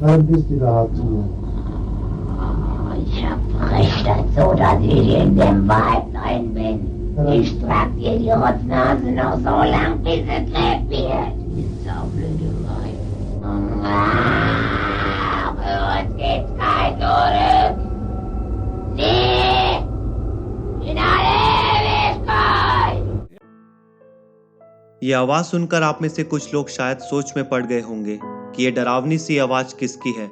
Ein bisschen Atmung. Ich hab recht dazu, dass ich in dem Wald drin bin. Ich trag dir die Rotznase noch so lang, bis es gelb wird. Die saublöde Weib. Für uns geht's kein Zurück. Nee! In alle Ewigkeit! ये आवाज सुनकर आप में से कुछ लोग शायद सोच में पड़ गए होंगे कि ये डरावनी सी आवाज किसकी है,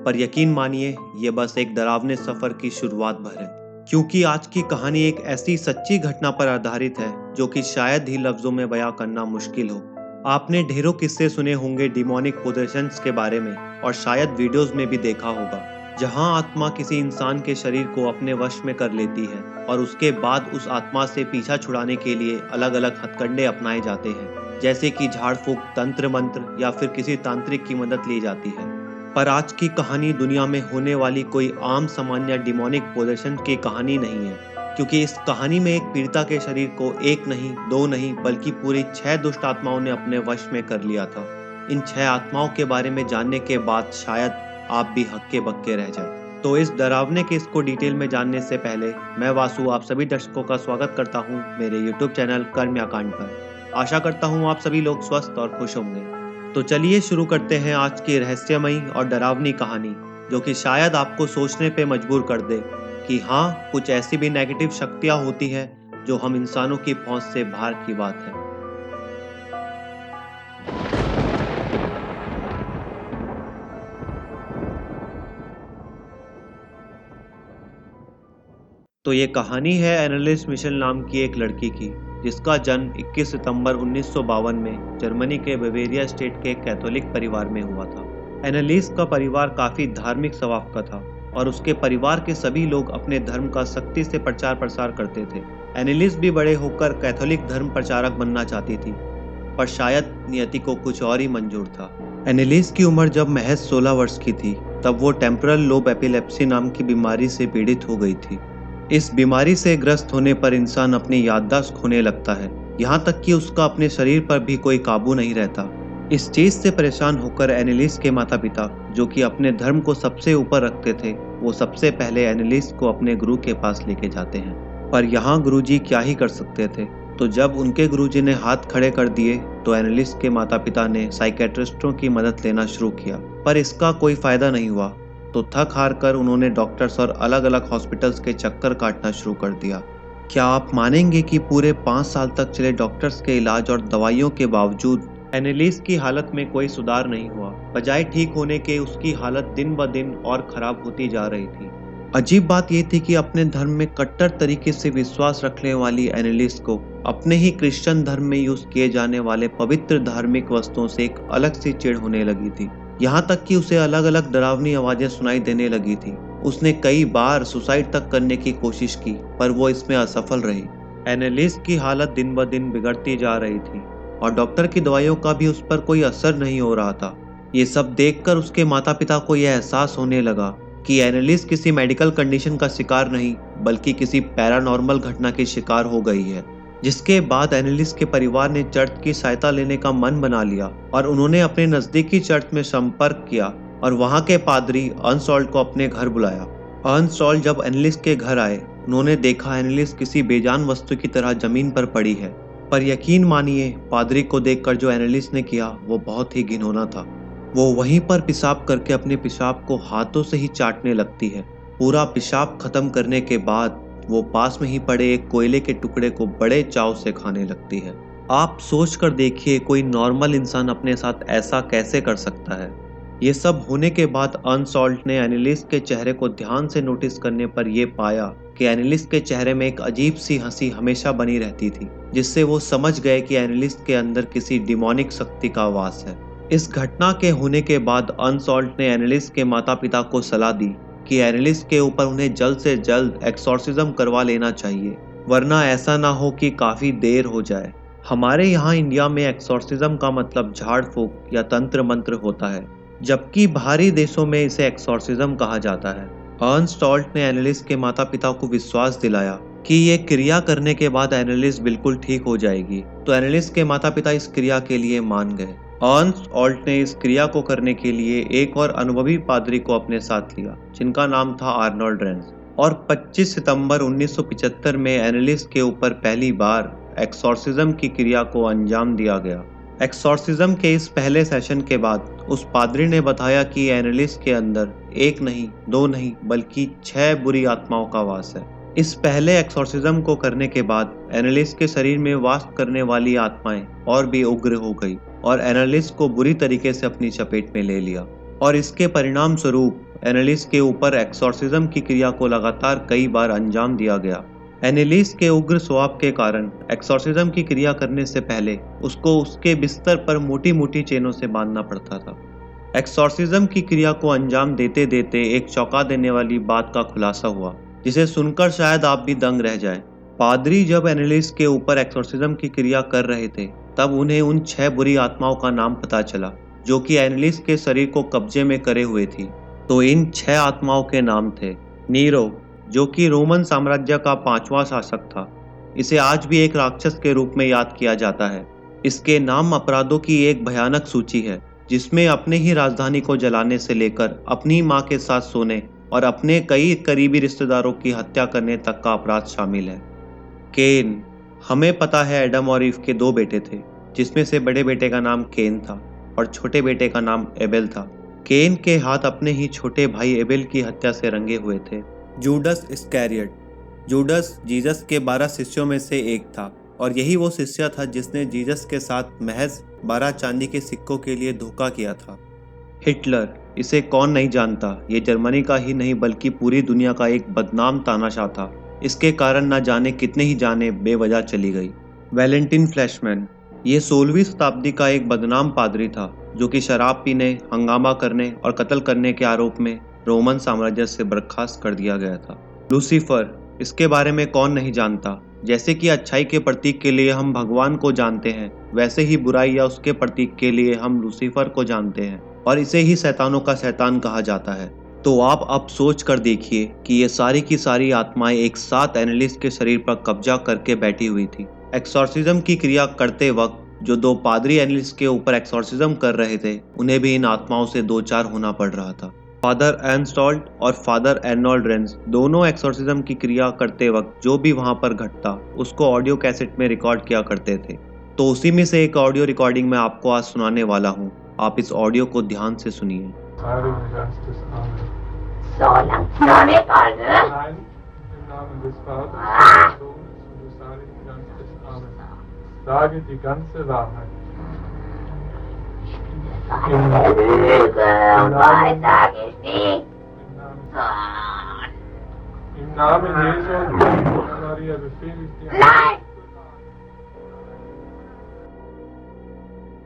पर यकीन मानिए ये बस एक डरावने सफर की शुरुआत भर है, क्योंकि आज की कहानी एक ऐसी सच्ची घटना पर आधारित है जो कि शायद ही लफ्जों में बयां करना मुश्किल हो। आपने ढेरों किस्से सुने होंगे डिमोनिक पोजेशंस के बारे में और शायद वीडियोस में भी देखा होगा, जहां आत्मा किसी इंसान के शरीर को अपने वश में कर लेती है और उसके बाद उस आत्मा से पीछा छुड़ाने के लिए अलग अलग हथकंडे अपनाए जाते हैं, जैसे कि झाड़ फूंक, तंत्र मंत्र या फिर किसी तांत्रिक की मदद ली जाती है। पर आज की कहानी दुनिया में होने वाली कोई आम सामान्य डिमोनिक पोजेशन की कहानी नहीं है, क्योंकि इस कहानी में एक पीड़िता के शरीर को एक नहीं, दो नहीं, बल्कि पूरी 6 दुष्ट आत्माओं ने अपने वश में कर लिया था। इन 6 आत्माओं के बारे में जानने के बाद शायद आप भी हक्के बक्के रह जाए। तो इस डरावने केस को डिटेल में जानने से पहले मैं वासु आप सभी दर्शकों का स्वागत करता हूं मेरे YouTube चैनल कर्मकांड पर। आशा करता हूं आप सभी लोग स्वस्थ और खुश होंगे। तो चलिए शुरू करते हैं आज की रहस्यमयी और डरावनी कहानी, जो कि शायद आपको सोचने पे मजबूर कर दे कि हाँ, कुछ ऐसी भी नेगेटिव शक्तियां होती है जो हम इंसानों की पहुंच से बाहर की बात है। तो ये कहानी है एनालिस मिशेल नाम की एक लड़की की, जिसका जन्म 21 सितंबर 1952 में जर्मनी के बवेरिया स्टेट के एक कैथोलिक परिवार में हुआ था। एनालिस का परिवार काफी धार्मिक स्वभाव का था और उसके परिवार के सभी लोग अपने धर्म का सख्ती से प्रचार प्रसार करते थे। एनालिस भी बड़े होकर कैथोलिक धर्म प्रचारक बनना चाहती थी, पर शायद नियति को कुछ और ही मंजूर था। एनालिस की उम्र जब महज 16 वर्ष की थी, तब वो टेम्पोरल लोब एपिलेप्सी नाम की बीमारी से पीड़ित हो गई थी। इस बीमारी से ग्रस्त होने पर इंसान अपनी याददाश्त खोने लगता है, यहाँ तक कि उसका अपने शरीर पर भी कोई काबू नहीं रहता। इस चीज से परेशान होकर एनालिस के माता पिता, जो कि अपने धर्म को सबसे ऊपर रखते थे, वो सबसे पहले एनालिस को अपने गुरु के पास लेके जाते हैं। पर यहाँ गुरुजी क्या ही कर सकते थे। तो जब उनके गुरुजी ने हाथ खड़े कर दिए तो एनालिस के माता पिता ने साइकेट्रिस्टों की मदद लेना शुरू किया, पर इसका कोई फायदा नहीं हुआ। तो थक हार कर उन्होंने डॉक्टर्स और अलग अलग हॉस्पिटल्स के चक्कर काटना शुरू कर दिया। क्या आप मानेंगे कि पूरे 5 साल तक चले डॉक्टर्स के इलाज और दवाइयों के बावजूद एनालिस की हालत में कोई सुधार नहीं हुआ। बजाय ठीक होने के उसकी हालत दिन ब दिन और खराब होती जा रही थी। अजीब बात यह थी कि अपने धर्म में कट्टर तरीके से विश्वास रखने वाली एनालिस को अपने ही क्रिश्चियन धर्म में यूज किए जाने वाले पवित्र धार्मिक वस्तुओं से एक अलग सी चिढ़ होने लगी थी। यहाँ तक कि उसे अलग अलग डरावनी आवाजें सुनाई देने लगी थी। उसने कई बार सुसाइड तक करने की कोशिश की, पर वो इसमें असफल रही। एनालिस की हालत दिन ब दिन बिगड़ती जा रही थी और डॉक्टर की दवाइयों का भी उस पर कोई असर नहीं हो रहा था। ये सब देखकर उसके माता पिता को यह एहसास होने लगा कि एनालिस किसी मेडिकल कंडीशन का शिकार नहीं, बल्कि किसी पैरानॉर्मल घटना की शिकार हो गई है। जिसके बाद एनालिस के परिवार ने चर्च की सहायता लेने का मन बना लिया और उन्होंने अपने नजदीकी चर्च में संपर्क किया और वहां के पादरी अर्नस्टॉल्ट को अपने घर बुलाया। अर्नस्टॉल्ट जब एनालिस के घर आए, उन्होंने देखा एनालिस किसी बेजान वस्तु की तरह जमीन पर पड़ी है। पर यकीन मानिए, पादरी को देखकर जो एनालिस ने किया वो बहुत ही घिनौना था। वो वहीं पर पेशाब करके अपने पेशाब को हाथों से ही चाटने लगती है। पूरा पेशाब खत्म करने के बाद वो पास में ही पड़े एक कोयले के टुकड़े को बड़े चाव से खाने लगती है। आप सोच कर देखिए, कोई नॉर्मल इंसान अपने साथ ऐसा कैसे कर सकता है। ये सब होने के बाद अर्नस्टॉल्ट ने एनालिस के चेहरे को ध्यान से नोटिस करने पर यह पाया कि एनालिस के चेहरे में एक अजीब सी हंसी हमेशा बनी रहती थी, जिससे वो समझ गए कि एनालिस के अंदर किसी डिमोनिक शक्ति का वास है। इस घटना के होने के बाद अर्नस्टॉल्ट ने एनालिस के माता पिता को सलाह दी कि एनालिस के ऊपर उन्हें जल्द से जल्द एक्सॉर्सिज्म करवा लेना चाहिए, वरना ऐसा ना हो कि काफी देर हो जाए। हमारे यहाँ इंडिया में एक्सॉर्सिज्म का मतलब झाड़ फूंक या तंत्र मंत्र होता है, जबकि बाहरी देशों में इसे एक्सॉर्सिज्म कहा जाता है। अर्नस्टॉल्ट ने एनालिस के माता पिता को विश्वास दिलाया कि ये क्रिया करने के बाद एनालिस बिल्कुल ठीक हो जाएगी। तो एनालिस के माता पिता इस क्रिया के लिए मान गए। अर्नस्ट ऑल्ट ने इस क्रिया को करने के लिए एक और अनुभवी पादरी को अपने साथ लिया, जिनका नाम था आर्नोल्ड रेंस। और 25 सितंबर 1975 में एनालिस के ऊपर पहली बार एक्सॉर्सिज्म की क्रिया को अंजाम दिया गया। एक्सॉर्सिज्म के इस पहले सेशन के बाद उस पादरी ने बताया कि एनालिस के अंदर एक नहीं, दो नहीं, बल्कि 6 बुरी आत्माओं का वास है। इस पहले एक्सॉर्सिज्म को करने के बाद एनालिस के शरीर में वास करने वाली आत्माएं और भी उग्र हो गई और एनालिस को बुरी तरीके से अपनी चपेट में ले लिया। और इसके परिणाम स्वरूप एनालिस के ऊपर एक्सॉर्सिज्म की क्रिया को लगातार कई बार अंजाम दिया गया। एनालिस के उग्र स्वभाव के कारण एक्सॉर्सिज्म की क्रिया करने से पहले उसको उसके बिस्तर पर मोटी मोटी चेनों से बांधना पड़ता था। एक्सॉर्सिज्म की क्रिया को अंजाम देते देते एक चौंका देने वाली बात का खुलासा हुआ, जिसे सुनकर शायद आप भी दंग रह जाएं। पादरी जब एनालिस के ऊपर एक्सॉर्सिज्म की क्रिया कर रहे थे, तब उन्हें उन 6 बुरी आत्माओं का नाम पता चला जो कि एनालिस के शरीर को कब्जे में करे हुए थी। तो इन 6 आत्माओं के नाम थे नीरो, जो कि रोमन साम्राज्य का 5वां शासक था। इसे आज भी एक राक्षस के रूप में याद किया जाता है। इसके नाम अपराधों की एक भयानक सूची है, जिसमें अपने ही राजधानी को जलाने से लेकर अपनी मां के साथ सोने और अपने कई करीबी रिश्तेदारों की हत्या करने तक का अपराध शामिल है। केन, हमें पता है एडम और ईव के 2 बेटे थे, जिसमें से बड़े बेटे का नाम केन था और छोटे बेटे का नाम एबेल था। केन के हाथ अपने ही छोटे भाई एबेल की हत्या से रंगे हुए थे। जूडस इस्कैरियोट, जूडस जीसस के 12 शिष्यों में से एक था और यही वो शिष्य था जिसने जीसस के साथ महज 12 चांदी के सिक्कों के लिए धोखा किया था। हिटलर, इसे कौन नहीं जानता, ये जर्मनी का ही नहीं बल्कि पूरी दुनिया का एक बदनाम तानाशाह था। इसके कारण न जाने कितने ही जाने बेवजह चली गई। वैलेंटिन फ्लैशमैन, ये 16वीं शताब्दी का एक बदनाम पादरी था जो कि शराब पीने, हंगामा करने और कत्ल करने के आरोप में रोमन साम्राज्य से बर्खास्त कर दिया गया था। लूसीफर, इसके बारे में कौन नहीं जानता। जैसे कि अच्छाई के प्रतीक के लिए हम भगवान को जानते हैं, वैसे ही बुराई या उसके प्रतीक के लिए हम लूसीफर को जानते हैं और इसे ही शैतानों का शैतान कहा जाता है। तो आप अब सोच कर देखिए कि ये सारी की सारी आत्माएं एक साथ एनालिस के शरीर पर कब्जा करके बैठी हुई थी। एक्सॉर्सिज्म की क्रिया करते वक्त जो 2 पादरी एनालिस के ऊपर एक्सॉर्सिज्म कर रहे थे, उन्हें भी इन आत्माओं से 2-4 होना पड़ रहा था। फादर अर्नस्ट ऑल्ट और फादर आर्नोल्ड रेंस दोनों एक्सॉर्सिज्म की क्रिया करते वक्त जो भी वहां पर घटता उसको ऑडियो कैसेट में रिकॉर्ड किया करते थे। तो उसी में से एक ऑडियो रिकॉर्डिंग मैं आपको आज सुनाने वाला हूँ। आप इस ऑडियो को ध्यान से सुनिए। So langsam Alter. Nein, im Namen des Vaters, des Sohnes und des Heiligen Geistes. Amen. Sage die ganze Wahrheit. Lüge, was sag ich nicht? Im Namen Jesu und Maria befehle ich dir. Nein!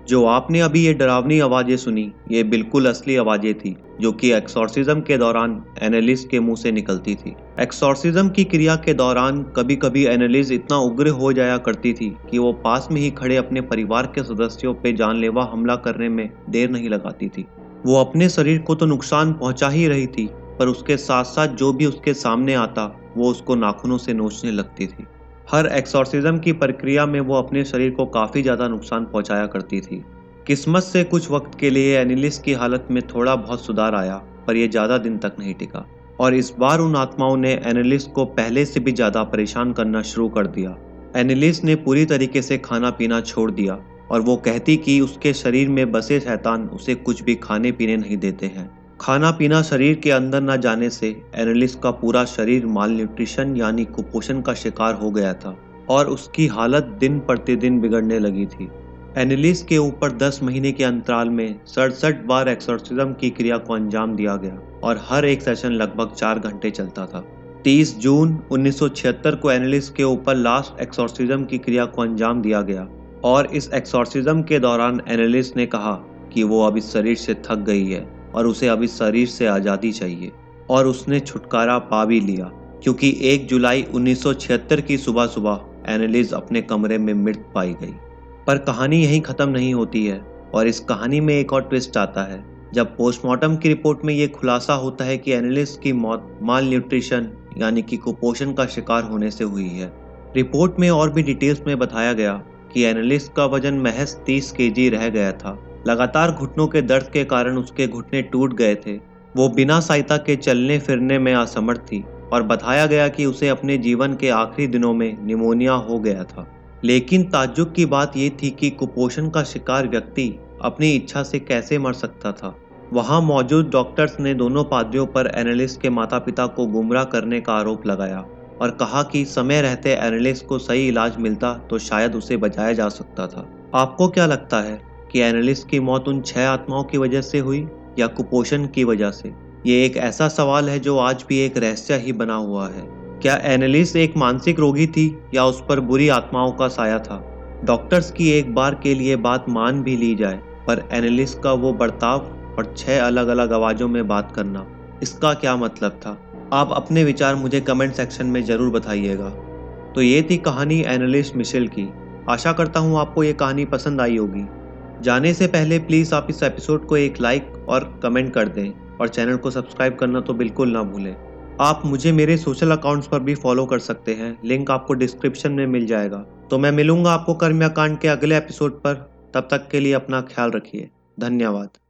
जो आपने अभी ये डरावनी आवाजें सुनी, ये बिल्कुल असली आवाजें थी जो कि एक्सॉर्सिज्म के दौरान एनालिस के मुंह से निकलती थी। एक्सॉर्सिज्म की क्रिया के दौरान कभी कभी एनालिस इतना उग्र हो जाया करती थी कि वो पास में ही खड़े अपने परिवार के सदस्यों पे जानलेवा हमला करने में देर नहीं लगाती थी। वो अपने शरीर को तो नुकसान पहुंचा ही रही थी, पर उसके साथ साथ जो भी उसके सामने आता वो उसको नाखूनों से नोचने लगती थी। हर एक्सॉर्सिज्म की प्रक्रिया में वो अपने शरीर को काफ़ी ज़्यादा नुकसान पहुंचाया करती थी। किस्मत से कुछ वक्त के लिए एनालिस की हालत में थोड़ा बहुत सुधार आया, पर यह ज़्यादा दिन तक नहीं टिका और इस बार उन आत्माओं ने एनालिस को पहले से भी ज़्यादा परेशान करना शुरू कर दिया। एनालिस ने पूरी तरीके से खाना पीना छोड़ दिया और वो कहती कि उसके शरीर में बसे शैतान उसे कुछ भी खाने पीने नहीं देते हैं। खाना पीना शरीर के अंदर न जाने से एनालिस का पूरा शरीर माल न्यूट्रिशन यानी कुपोषण का शिकार हो गया था और उसकी हालत दिन प्रतिदिन बिगड़ने लगी थी। एनालिस के ऊपर 10 महीने के अंतराल में 67 बार एक्सॉर्सिज्म की क्रिया को अंजाम दिया गया और हर एक सेशन लगभग 4 घंटे चलता था। 30 जून 1976 को एनालिस के ऊपर लास्ट एक्सॉर्सिज्म की क्रिया को अंजाम दिया गया और इस एक्सॉर्सिज्म के दौरान एनालिस ने कहा कि वो अब इस शरीर से थक गई है और उसे अब इस शरीर से आज़ादी चाहिए और उसने छुटकारा पा भी लिया, क्योंकि 1 जुलाई 1976 की सुबह सुबह एनालिस अपने कमरे में मृत पाई गई। पर कहानी यहीं ख़त्म नहीं होती है और इस कहानी में एक और ट्विस्ट आता है जब पोस्टमार्टम की रिपोर्ट में ये खुलासा होता है कि एनालिस की मौत माल न्यूट्रिशन यानी कि कुपोषण का शिकार होने से हुई है। रिपोर्ट में और भी डिटेल्स में बताया गया कि एनालिस का वजन महज 30 केजी रह गया था लगातार घुटनों के दर्द के कारण उसके घुटने टूट गए थे। वो बिना सहायता के चलने फिरने में असमर्थ थी और बताया गया कि उसे अपने जीवन के आखिरी दिनों में निमोनिया हो गया था। लेकिन ताज्जुब की बात यह थी कि कुपोषण का शिकार व्यक्ति अपनी इच्छा से कैसे मर सकता था। वहां मौजूद डॉक्टर्स ने दोनों पादरियों पर एनालिस के माता पिता को गुमराह करने का आरोप लगाया और कहा कि समय रहते एनालिस को सही इलाज मिलता तो शायद उसे बचाया जा सकता था। आपको क्या लगता है कि एनालिस की मौत उन 6 आत्माओं की वजह से हुई या कुपोषण की वजह से? ये एक ऐसा सवाल है जो आज भी एक रहस्य ही बना हुआ है। क्या एनालिस एक मानसिक रोगी थी या उस पर बुरी आत्माओं का साया था? डॉक्टर्स की एक बार के लिए बात मान भी ली जाए, पर एनालिस का वो बर्ताव और 6 अलग अलग आवाजों में बात करना, इसका क्या मतलब था? आप अपने विचार मुझे कमेंट सेक्शन में जरूर बताइएगा। तो ये थी कहानी एनालिस मिशेल की। आशा करता हूँ आपको ये कहानी पसंद आई होगी। जाने से पहले प्लीज़ आप इस एपिसोड को एक लाइक और कमेंट कर दें और चैनल को सब्सक्राइब करना तो बिल्कुल ना भूलें। आप मुझे मेरे सोशल अकाउंट्स पर भी फॉलो कर सकते हैं, लिंक आपको डिस्क्रिप्शन में मिल जाएगा। तो मैं मिलूंगा आपको कर्मकांड के अगले एपिसोड पर। तब तक के लिए अपना ख्याल रखिए। धन्यवाद।